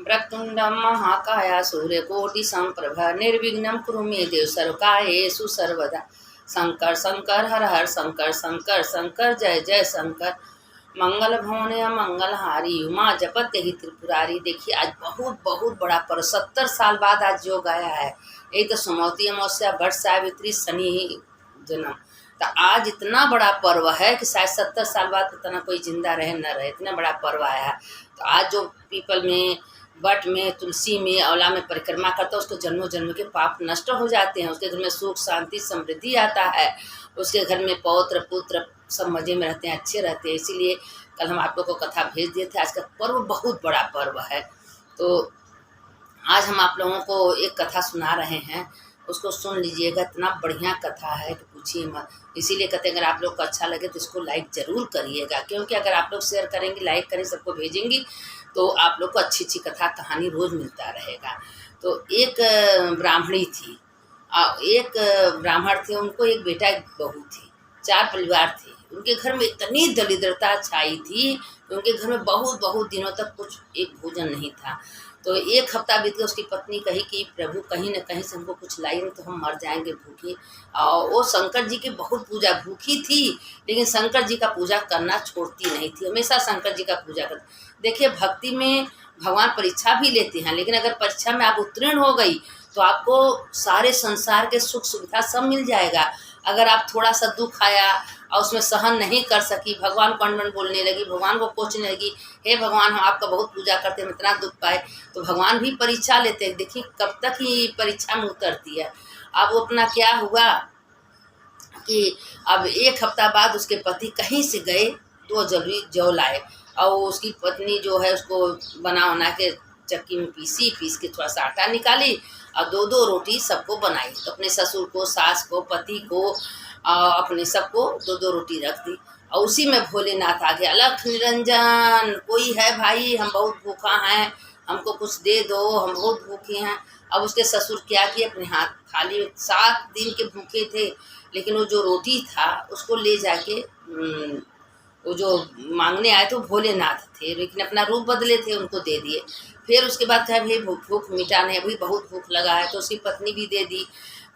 वक्रतुण्डं महाकाय सूर्यकोटिसम्प्रभ निर्विघ्नं कुरु मे देव सर्वकार्येषु सर्वदा। शंकर शंकर हर हर शंकर शंकर शंकर जय जय शंकर। मंगल भवन मंगलहारी उमा जपत ही त्रिपुरारी। देखिए आज बहुत बहुत बड़ा पर्व 70 साल बाद आज योग आया है। एक तो सुमौती अमावस्या, वट सावित्री, शनि जन्म। तो आज इतना बड़ा पर्व है कि शायद 70 साल बाद पता ना कोई जिंदा रहे न रहे, इतना बड़ा पर्व आया है। तो आज जो पीपल में, वट में, तुलसी में, औला में परिक्रमा करता है उसको जन्मों जन्म के पाप नष्ट हो जाते हैं। उसके घर में सुख शांति समृद्धि आता है। उसके घर में पौत्र पुत्र सब मज़े में रहते हैं, अच्छे रहते हैं। इसीलिए कल हम आप लोग को कथा भेज दिए थे। आज का पर्व बहुत बड़ा पर्व है। तो आज हम आप लोगों को एक कथा सुना रहे हैं, उसको सुन लीजिएगा। इतना बढ़िया कथा है कि पूछिए मत। इसीलिए कहते हैं अगर आप लोग को अच्छा लगे तो इसको लाइक ज़रूर करिएगा, क्योंकि अगर आप लोग शेयर करेंगे, लाइक करें, सबको भेजेंगी तो आप लोग को अच्छी अच्छी कथा कहानी रोज़ मिलता रहेगा। तो एक ब्राह्मणी थी, एक ब्राह्मण थे, उनको एक बेटा एक बहू थी, 4 परिवार थे। उनके घर में इतनी दरिद्रता छाई थी कि उनके घर में बहुत बहुत दिनों तक कुछ एक भोजन नहीं था। तो एक हफ्ता बीत गया, उसकी पत्नी कही कि प्रभु कहीं न कहीं से हमको कुछ लाई नहीं तो हम मर जाएंगे भूखे। और वो शंकर जी की बहुत पूजा, भूखी थी लेकिन शंकर जी का पूजा करना छोड़ती नहीं थी, हमेशा शंकर जी का पूजा करती। देखिए भक्ति में भगवान परीक्षा भी लेते हैं, लेकिन अगर परीक्षा में आप उत्तीर्ण हो गई तो आपको सारे संसार के सुख सुविधा सब मिल जाएगा। अगर आप थोड़ा सा दुख आया और उसमें सहन नहीं कर सकी, भगवान को अनबन बोलने लगी, भगवान को कोचने लगी, हे भगवान हम आपका बहुत पूजा करते हैं, इतना दुख पाए, तो भगवान भी परीक्षा लेते हैं। देखिए कब तक ही परीक्षा में उतरती है। अब वो अपना क्या हुआ कि अब एक हफ्ता बाद उसके पति कहीं से गए, 2 जली जौ लाए और उसकी पत्नी जो है उसको बना के चक्की में पीस के थोड़ा सा आटा निकाली और 2-2 रोटी सबको बनाई। तो अपने ससुर को, सास को, पति को, अपने सबको 2-2 रोटी रख दी। और उसी में भोलेनाथ आ गया, अलख निरंजन कोई है भाई, हम बहुत भूखा हैं, हमको कुछ दे दो, हम बहुत भूखे हैं। अब उसके ससुर क्या किए, अपने हाथ थाली में 7 दिन के भूखे थे, लेकिन वो जो रोटी था उसको ले जाके वो जो मांगने आए थे भोलेनाथ थे, लेकिन अपना रूप बदले थे, उनको दे दिए। फिर उसके बाद कहा भाई भूख मिटा नहीं, अभी बहुत भूख लगा है, तो उसकी पत्नी भी दे दी।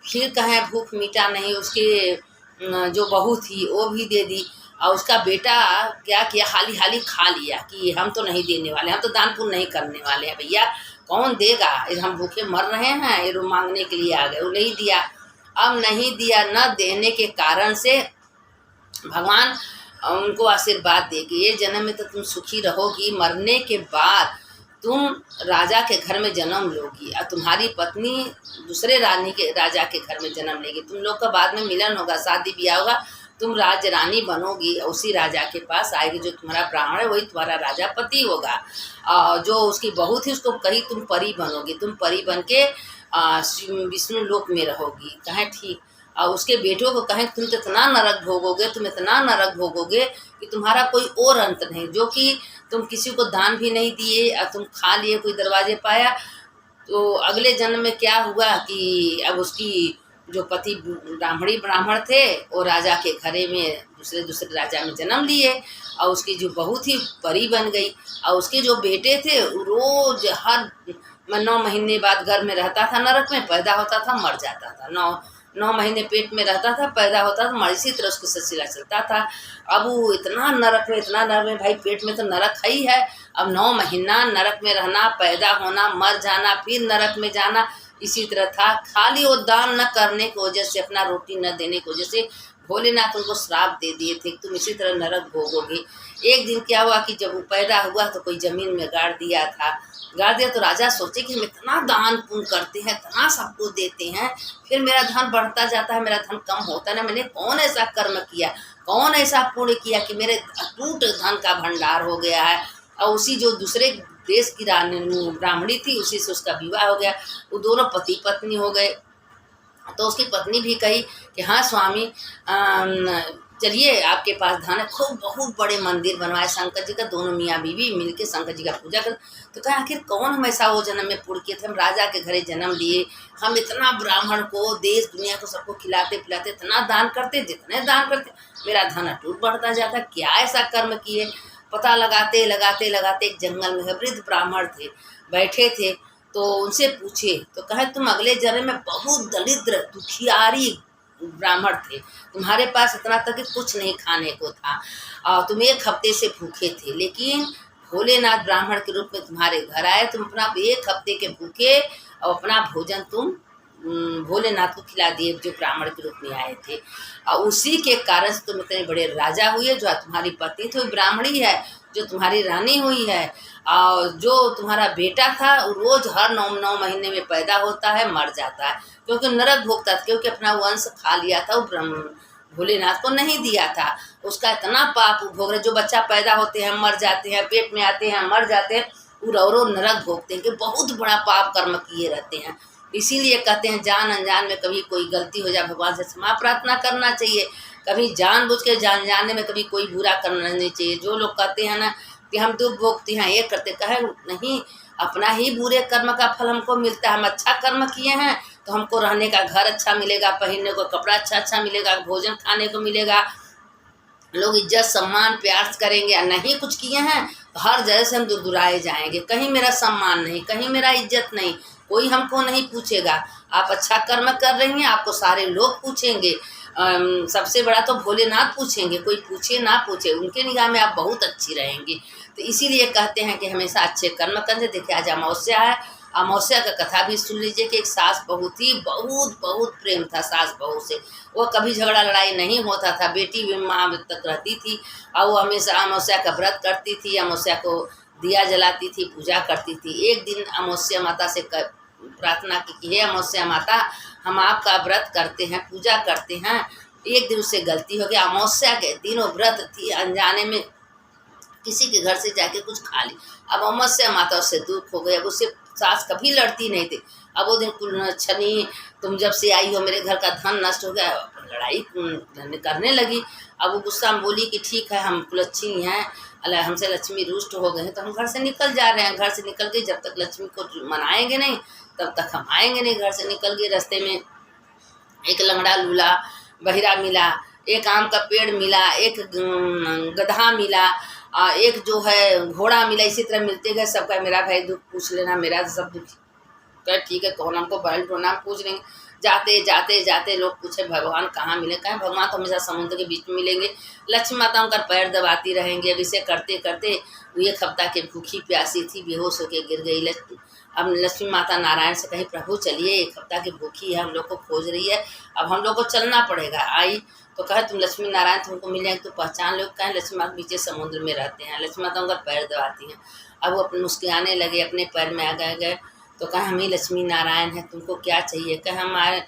फिर कहें भूख मिटा नहीं, उसके जो बहू थी वो भी दे दी। और उसका बेटा क्या किया, हाली हाली खा लिया कि हम तो नहीं देने वाले, हम तो दान पुण्य नहीं करने वाले हैं भैया, कौन देगा, हम भूखे मर रहे हैं, ये मांगने के लिए आ गए। वो नहीं दिया। अब नहीं दिया, न देने के कारण से भगवान उनको आशीर्वाद देगी, ये जन्म में तो तुम सुखी रहोगी, मरने के बाद तुम राजा के घर में जन्म लोगी और तुम्हारी पत्नी दूसरे राजा के घर में जन्म लेगी। तुम लोग का बाद में मिलन होगा, शादी ब्याह होगा, तुम राजरानी बनोगी, उसी राजा के पास आएगी। जो तुम्हारा ब्राह्मण है वही तुम्हारा राजा पति होगा। जो उसकी बहू थी उसको कही तुम परी बनोगी, तुम परी बन के विष्णु लोक में रहोगी। कहें ठीक। और उसके बेटों को कहें तुम तो इतना नरक भोगोगे, तुम इतना नरक भोगोगे कि तुम्हारा कोई और अंत नहीं। जो कि तुम किसी को दान भी नहीं दिए और तुम खा लिए, कोई दरवाजे पाया। तो अगले जन्म में क्या हुआ कि अब उसकी जो पति ब्राह्मण थे वो राजा के घरे में दूसरे राजा में जन्म लिए और उसकी जो बहू थी परी बन गई। और उसके जो बेटे थे रोज हर 9 महीने बाद घर में रहता था, नरक में पैदा होता था, मर जाता था। 9 महीने पेट में रहता था, पैदा होता था, मर, इसी तरह उसका सिलसिला चलता था। अब वो इतना नरक में भाई, पेट में तो नरक ही है। अब 9 महीना नरक में रहना, पैदा होना, मर जाना, फिर नरक में जाना, इसी तरह था। खाली वो दान न करने की वजह से, अपना रोटी न देने की वजह से भोलेनाथ उनको श्राप दे दिए थे, तुम इसी तरह नरक भोगोगे। एक दिन क्या हुआ कि जब वो पैदा हुआ तो कोई ज़मीन में गाड़ दिया तो राजा सोचे कि हम इतना दान पुण्य करते हैं, इतना सबको देते हैं, फिर मेरा धन बढ़ता जाता है, मेरा धन कम होता है। मैंने कौन ऐसा कर्म किया, कौन ऐसा पुण्य किया कि मेरे अटूट धन का भंडार हो गया है। और उसी जो दूसरे देश की ब्राह्मणी थी उसी से उसका विवाह हो गया, वो दोनों पति पत्नी हो गए। तो उसकी पत्नी भी कही कि हाँ स्वामी, चलिए आपके पास धन है, खूब बहुत बड़े मंदिर बनवाए शंकर जी का, दोनों मियाँ बीवी मिलके शंकर जी का पूजा कर। तो कहा आखिर कौन हम ऐसा वो जन्म में पुण्य किए थे, हम राजा के घरे जन्म लिए, हम इतना ब्राह्मण को, देश दुनिया को सबको खिलाते पिलाते, इतना दान करते, जितने दान करते मेरा धन अटूट बढ़ता जाता, क्या ऐसा कर्म किए। पता लगाते लगाते लगाते एक जंगल में वृद्ध ब्राह्मण थे, बैठे थे। तो उनसे पूछे तो कहे तुम अगले जन्म में बहुत दरिद्र दुखियारी ब्राह्मण थे, तुम्हारे पास इतना तक कि कुछ नहीं खाने को था और तुम 1 हफ्ते से भूखे थे, लेकिन भोलेनाथ ब्राह्मण के रूप में तुम्हारे घर आए, तुम अपना 1 हफ्ते के भूखे और अपना भोजन तुम भोलेनाथ को खिला दिए जो ब्राह्मण के रूप में आए थे। और उसी के कारण से तुम इतने बड़े राजा हुए। जो तुम्हारी पत्नी तो ब्राह्मणी है, जो तुम्हारी रानी हुई है, और जो तुम्हारा बेटा था वो रोज हर 9 महीने में पैदा होता है, मर जाता है, क्योंकि नरक भोगता था, क्योंकि अपना वंश खा लिया था, वो भोलेनाथ को नहीं दिया था। उसका इतना पाप भोग रहे, जो बच्चा पैदा होते हैं मर जाते हैं, पेट में आते हैं मर जाते हैं, वो रो नरक भोगते हैं कि बहुत बड़ा पाप कर्म किए रहते हैं। इसीलिए कहते हैं जान अनजान में कभी कोई गलती हो जाए भगवान से क्षमा प्रार्थना करना चाहिए, कभी जानबूझ के जाने में कभी कोई बुरा करना नहीं चाहिए। जो लोग कहते हैं ना कि हम दुख भोगते हैं ये करते, कहे नहीं, अपना ही बुरे कर्म का फल हमको मिलता है। हम अच्छा कर्म किए हैं तो हमको रहने का घर अच्छा मिलेगा, पहनने को कपड़ा अच्छा मिलेगा, भोजन खाने को मिलेगा, लोग इज्जत सम्मान प्यार करेंगे। और नहीं कुछ किए हैं तो हर जगह से हम दुराए जाएंगे, कहीं मेरा सम्मान नहीं, कहीं मेरा इज्जत नहीं, कोई हमको नहीं पूछेगा। आप अच्छा कर्म कर रही हैं आपको सारे लोग पूछेंगे, सबसे बड़ा तो भोलेनाथ पूछेंगे, कोई पूछे ना पूछे उनके निगाह में आप बहुत अच्छी रहेंगी। तो इसीलिए कहते हैं कि हमेशा अच्छे कर्म करने। देखिए आज अमावस्या है, अमावस्या का कथा भी सुन लीजिए कि एक सास बहू थी, बहुत प्रेम था सास बहू से, वो कभी झगड़ा लड़ाई नहीं होता था, बेटी भी माँ तक रहती थी और वो हमेशा अमावस्या का व्रत करती थी, अमावस्या को दिया जलाती थी, पूजा करती थी। एक दिन अमावस्या माता से प्रार्थना की कि हे अमावस्या माता, हम आपका व्रत करते हैं, पूजा करते हैं, एक दिन उससे गलती हो गया, अमावस्या के दिन वो व्रत थी, अनजाने में किसी के घर से जाके कुछ खा ली। अब अमावस्या माता उससे दुख हो गया, अब उससे सास कभी लड़ती नहीं थी। अब वो दिन शनि तुम जब से आई हो मेरे घर का धन नष्ट हो गया, लड़ाई करने लगी। अब वो गुस्सा में बोली कि ठीक है हम कुलच्छी हैं, अल्लाह हमसे लक्ष्मी रुष्ट हो गए हैं तो हम घर से निकल जा रहे हैं। घर से निकल के जब तक लक्ष्मी को मनाएंगे नहीं तब तक हम आएंगे नहीं। घर से निकल गए, रास्ते में एक लंगड़ा लूला बहिरा मिला, एक आम का पेड़ मिला, एक गधा मिला, एक जो है घोड़ा मिला। इसी तरह मिलते गए, सबका मेरा भाई दुख पूछ लेना, मेरा सब दुख कर ठीक है, कौन हमको बैल ढूंढना पूछ लेंगे। जाते जाते जाते लोग पूछे भगवान कहाँ मिले, कहें भगवान तो हमेशा समुद्र के बीच में मिलेंगे। लक्ष्मी माता उनका पैर दबाती रहेंगे। अब इसे करते करते वो 1 हफ्ता के भूखी प्यासी थी, बेहोश होकर गिर गई। अब लक्ष्मी माता नारायण से कहीं प्रभु चलिए, 1 हफ्ता की भूखी है, हम लोग को खोज रही है, अब हम लोग को चलना पड़ेगा। आई तो कहे तुम लक्ष्मी नारायण तुमको मिल जाएंगे तो पहचान लो। कहें लक्ष्मी माता नीचे समुद्र में रहते हैं। लक्ष्मी माता उनका पैर दबाती हैं। अब वो अपने मुस्कुराने लगे, अपने पैर में आ गए तो कहें हम ही लक्ष्मी नारायण हैं, तुमको क्या चाहिए। कहें हमारे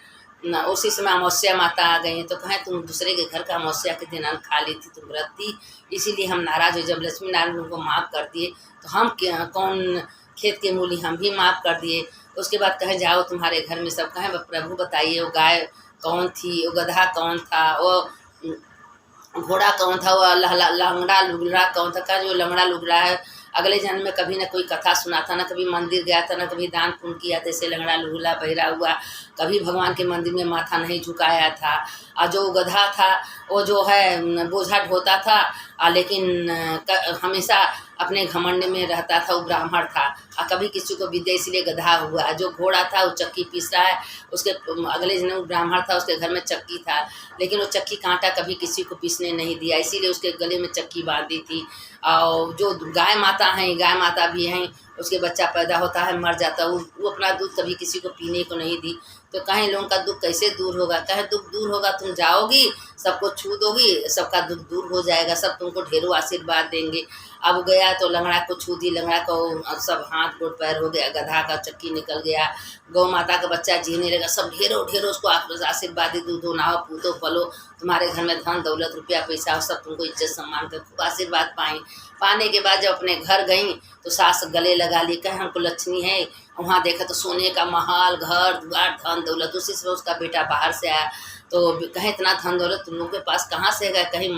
उसी समय अमावस्या माता आ गई हैं। तो कहें तुम दूसरे के घर का अमावस्या के दिन अन्न खा ली थी, तुम व्रत थी, इसीलिए हम नाराज़ हुए। जब लक्ष्मी नारायण उनको माफ़ कर दिए तो हम कौन खेत के मूली हम भी माफ़ कर दिए। उसके बाद कहें जाओ तुम्हारे घर में सब। कहें प्रभु बताइए वो गाय कौन थी, वो गधा कौन था, वो घोड़ा कौन था, वो लंगड़ा लुगड़ा कौन था। कहा जो लंगड़ा लुगड़ा है अगले जन्म में कभी ना कोई कथा सुना था, ना कभी मंदिर गया था, ना कभी दान पुण्य किया था, ऐसे लंगड़ा लुगड़ा बहिरा हुआ, कभी भगवान के मंदिर में माथा नहीं झुकाया था। और जो गधा था वो जो है बोझा ढोता था, लेकिन हमेशा अपने घमंड में रहता था, वो ब्राह्मण था और कभी किसी को विद्या इसलिए गधा हुआ। जो घोड़ा था वो चक्की पीस रहा है, उसके अगले जन्म वो ब्राह्मण था, उसके घर में चक्की था, लेकिन वो चक्की कांटा कभी किसी को पीसने नहीं दिया, इसीलिए उसके गले में चक्की बांधी थी। और जो गाय माता हैं, गाय माता भी हैं, उसके बच्चा पैदा होता है मर जाता है, वो अपना दूध कभी किसी को पीने को नहीं दी। तो कहीं लोगों का दुख कैसे दूर होगा। कहे दुख दूर होगा, तुम जाओगी सबको छू दोगी, सबका दुख दूर हो जाएगा, सब तुमको ढेरों आशीर्वाद देंगे। अब गया तो लंगड़ा को छू दी, लंगड़ा को सब हाथ गोड़ पैर हो गया, गधा का चक्की निकल गया, गौ माता का बच्चा जीने लगा, सब ढेरों उसको आशीर्वाद दी, दूधो नहाओ पूतो पलो, तुम्हारे घर में धन दौलत रुपया पैसा सब तुमको इज्जत सम्मान कर खूब आशीर्वाद पाएँ। पाने के बाद जब अपने घर गई तो सास गले लगा ली, कहे हमको लक्ष्मी है। वहाँ देखा तो सोने का महल, घर द्वार, धन दौलत। उसी से उसका बेटा बाहर से आया तो कहे इतना धन दौलत तुम लोग के पास कहाँ से है। कहीं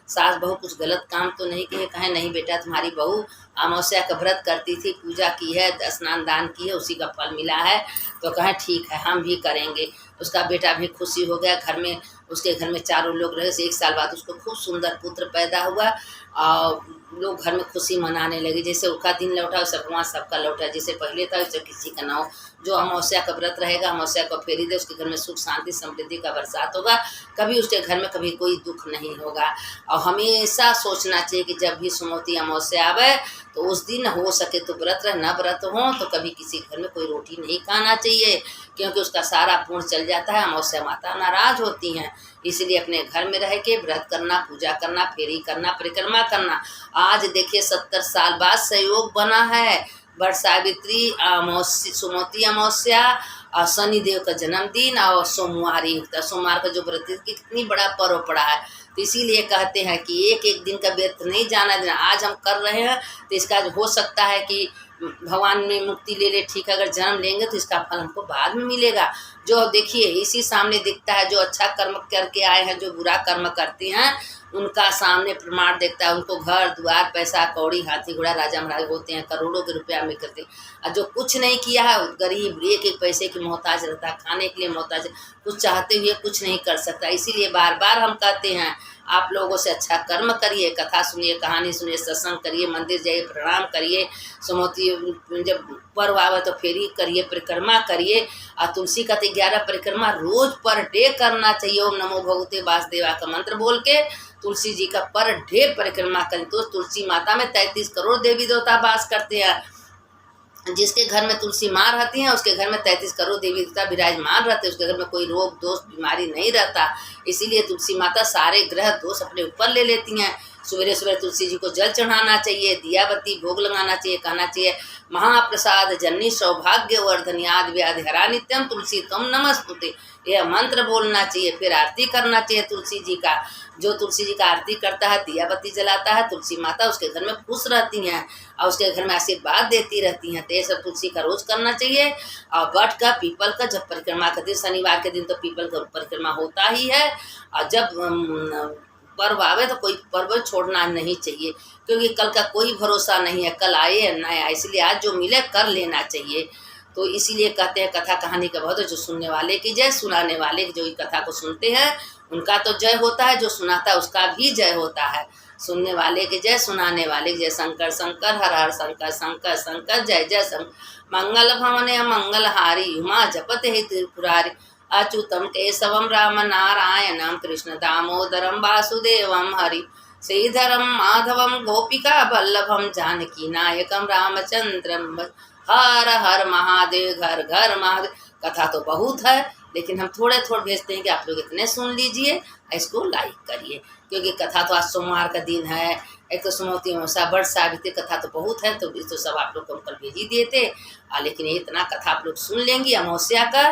सास बहू कुछ गलत काम तो नहीं किए। कहे नहीं बेटा, तुम्हारी बहू अमावस्या का व्रत करती थी, पूजा की है, स्नान दान की है, उसी का फल मिला है। तो कहें ठीक है हम भी करेंगे। उसका बेटा भी खुशी हो गया। घर में उसके घर में चारों लोग रहे। 1 साल बाद उसको खूब सुंदर पुत्र पैदा हुआ और लोग घर में खुशी मनाने लगे। जैसे उसका दिन लौटा वैसे भगवान सबका लौटा, जैसे पहले था वैसे किसी का ना हो। जो अमावस्या का व्रत रहेगा, अमावस्या को फेरी दे, उसके घर में सुख शांति समृद्धि का बरसात होगा। कभी उसके घर में कभी कोई दुख नहीं होगा। और हमेशा सोचना चाहिए कि जब भी सुमोती अमावस्या आवे तो उस दिन हो सके तो व्रत रहे, न व्रत हो तो कभी किसी घर में कोई रोटी नहीं खाना चाहिए, क्योंकि उसका सारा पुण्य चल जाता है। अमावस्या माता नाराज होती हैं। इसलिए अपने घर में रह के व्रत करना, पूजा करना, फेरी करना, परिक्रमा करना। आज देखिए 70 साल बाद संयोग बना है। वट सावित्री अमावस्या, सुमोती अमावस्या और शनिदेव का जन्मदिन और सोमवारी, सोमवार का जो व्रत कितनी बड़ा पर्व पड़ा है। तो इसीलिए कहते हैं कि एक एक दिन का व्यर्थ नहीं जाना देना। आज हम कर रहे हैं तो इसका हो सकता है कि भगवान में मुक्ति ले ले, ठीक है। अगर जन्म लेंगे तो इसका फल हमको बाद में मिलेगा। जो देखिए इसी सामने दिखता है, जो अच्छा कर्म करके आए हैं, जो बुरा कर्म करते हैं उनका सामने प्रमाण देखता है। उनको घर द्वार, पैसा कौड़ी, हाथी घोड़ा, राजा महाराज होते हैं, करोड़ों के रुपया में करते हैं। और जो कुछ नहीं किया है, गरीब एक एक पैसे की मोहताज रहता है, खाने के लिए मोहताज, कुछ चाहते हुए कुछ नहीं कर सकता। इसीलिए बार बार हम कहते हैं आप लोगों से अच्छा कर्म करिए, कथा सुनिए, कहानी सुनिए, सत्संग करिए, मंदिर जाइए, प्रणाम करिए। सुमोती जब पर्व आवे तो फेरी करिए, परिक्रमा करिए। और तुलसी का 11 परिक्रमा रोज पर डे करना चाहिए। ओम नमो भगवते वासुदेवा का मंत्र बोल के तुलसी जी का पर डे परिक्रमा करें। तो तुलसी माता में 33 करोड़ देवी देवता वास करते हैं। जिसके घर में तुलसी माँ रहती है उसके घर में 33 करोड़ देवी देवता विराजमान रहते हैं। उसके घर में कोई रोग दोष बीमारी नहीं रहता। इसीलिए तुलसी माता सारे ग्रह दोष अपने ऊपर ले लेती हैं। सवेरे सवेरे तुलसी जी को जल चढ़ाना चाहिए, दिया बत्ती भोग लगाना चाहिए, कहना चाहिए महाप्रसाद जननी सौभाग्य वर्धनियाद व्याधि हरा नित्यम तुलसी तुम नमस्तुते। यह मंत्र बोलना चाहिए। फिर आरती करना चाहिए तुलसी जी का। जो तुलसी जी का आरती करता है, दिया बत्ती जलाता है, तुलसी माता उसके घर में खुश रहती हैं और उसके घर में आशीर्वाद देती रहती हैं। तो ये सब तुलसी का रोज करना चाहिए। और वट का, पीपल का जब परिक्रमा करती है, शनिवार के दिन तो पीपल का परिक्रमा होता ही है। और जब पर्व आवे तो कोई पर्व छोड़ना नहीं चाहिए, क्योंकि कल का कोई भरोसा नहीं है, कल आए या ना आए। इसलिए आज जो मिले कर लेना चाहिए। तो इसीलिए कहते हैं कथा कहानी का बहुत है। जो सुनने वाले की जय, सुनाने वाले की, जो इस कथा को सुनते हैं उनका तो जय होता है, जो सुनाता है उसका भी जय होता है। सुनने वाले की जय, सुनाने वाले की जय। शंकर शंकर हर हर शंकर, शंकर शंकर जय जय शंकर। मंगल भवने मंगलहारी, उमा जपत हे त्रिपुरारी। अच्युतम केशवम राम नारायणम कृष्ण दामोदरम वासुदेवम हरि। श्रीधरम माधवम गोपिका बल्लभम जानकी नायकम रामचंद्रम। हर हर महादेव, घर घर महादेव। कथा तो बहुत है, लेकिन हम थोड़े थोड़े भेजते हैं कि आप लोग इतने सुन लीजिए, इसको लाइक करिए। क्योंकि कथा तो आज सोमवार का दिन है, एक तो सुमोती अमावस्या, वट सावित्री, कथा तो बहुत है। तो इस तो सब आप लोग को हम कल भेज ही दिए थे। लेकिन ये इतना कथा आप लोग सुन लेंगी अमावस्या का,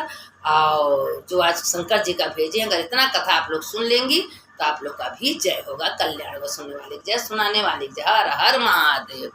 और जो आज शंकर जी का भेजे, अगर इतना कथा आप लोग सुन लेंगी तो आप लोग का भी जय होगा। कल्याण होगा। सुनने वाले जय, सुनाने वाले जय। हर हर महादेव।